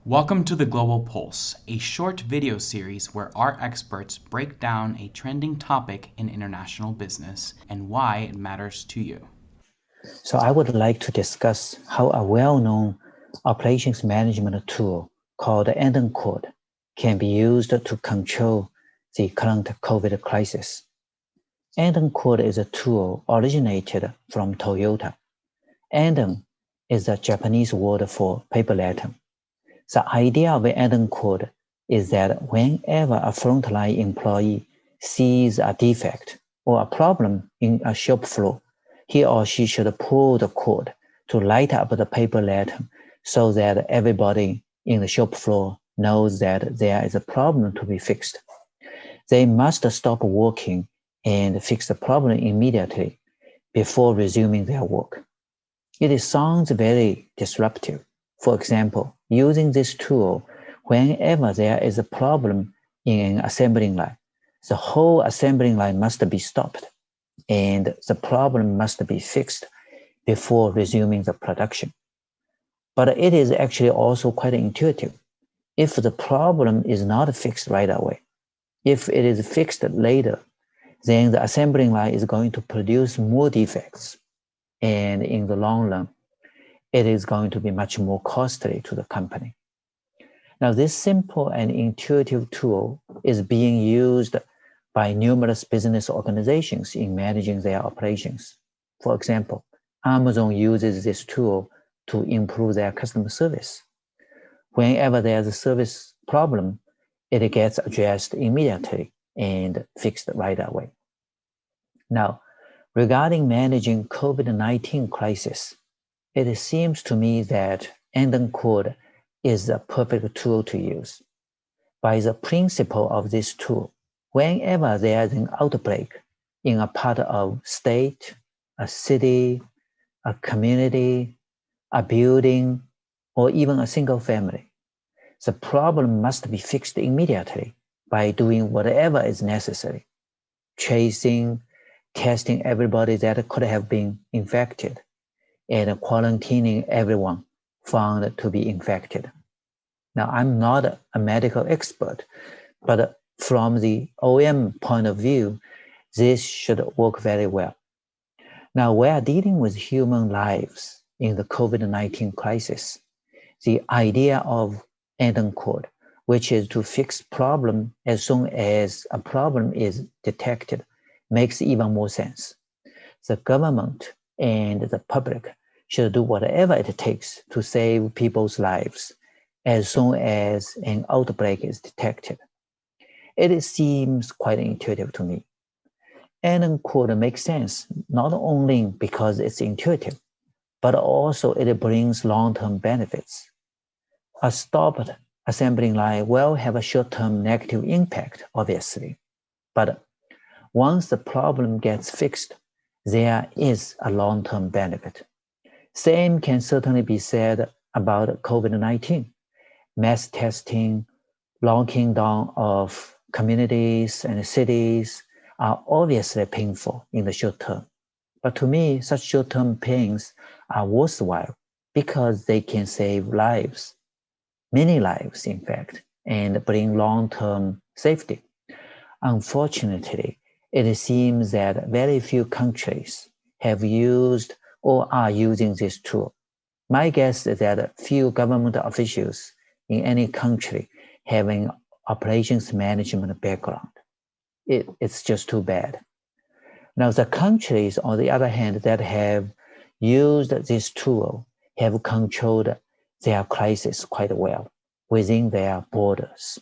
Welcome to the Global Pulse, a short video series where our experts break down a trending topic in international business and why it matters to you. So I would like to discuss how a well-known operations management tool called Endencode can be used to control the current COVID crisis. Endencode is a tool originated from Toyota. Enden is a Japanese word for paper letter. The idea of Endencode is that whenever a frontline employee sees a defect or a problem in a shop floor, he or she should pull the cord to light up the paper letter so that everybody in the shop floor knows that there is a problem to be fixed. They must stop working and fix the problem immediately before resuming their work. It sounds very disruptive. For example, using this tool, whenever there is a problem in an assembling line, the whole assembling line must be stopped and the problem must be fixed before resuming the production. But it is actually also quite intuitive. If the problem is not fixed right away, if it is fixed later, then the assembling line is going to produce more defects. And in the long run, it is going to be much more costly to the company. Now, this simple and intuitive tool is being used by numerous business organizations in managing their operations. For example, Amazon uses this tool to improve their customer service. Whenever there's a service problem, it gets addressed immediately and fixed right away. Now, regarding managing COVID-19 crisis, it seems to me that Endencode is the perfect tool to use. By the principle of this tool, whenever there is an outbreak in a part of state, a city, a community, a building, or even a single family, the problem must be fixed immediately by doing whatever is necessary, tracing, testing everybody that could have been infected, and quarantining everyone found to be infected. Now, I'm not a medical expert, but from the OEM point of view, this should work very well. Now, we are dealing with human lives in the COVID-19 crisis. The idea of Endencode, which is to fix problem as soon as a problem is detected, makes even more sense. The government and the public should do whatever it takes to save people's lives as soon as an outbreak is detected. It seems quite intuitive to me. Endencode makes sense not only because it's intuitive, but also it brings long-term benefits. A stopped assembling line will have a short-term negative impact, obviously, but once the problem gets fixed, there is a long-term benefit. Same can certainly be said about COVID-19. Mass testing, locking down of communities and cities are obviously painful in the short term. But to me, such short-term pains are worthwhile because they can save lives, many lives, in fact, and bring long-term safety. Unfortunately, it seems that very few countries have used or are using this tool. My guess is that few government officials in any country have an operations management background. It's just too bad. Now, the countries, on the other hand, that have used this tool have controlled their crisis quite well within their borders.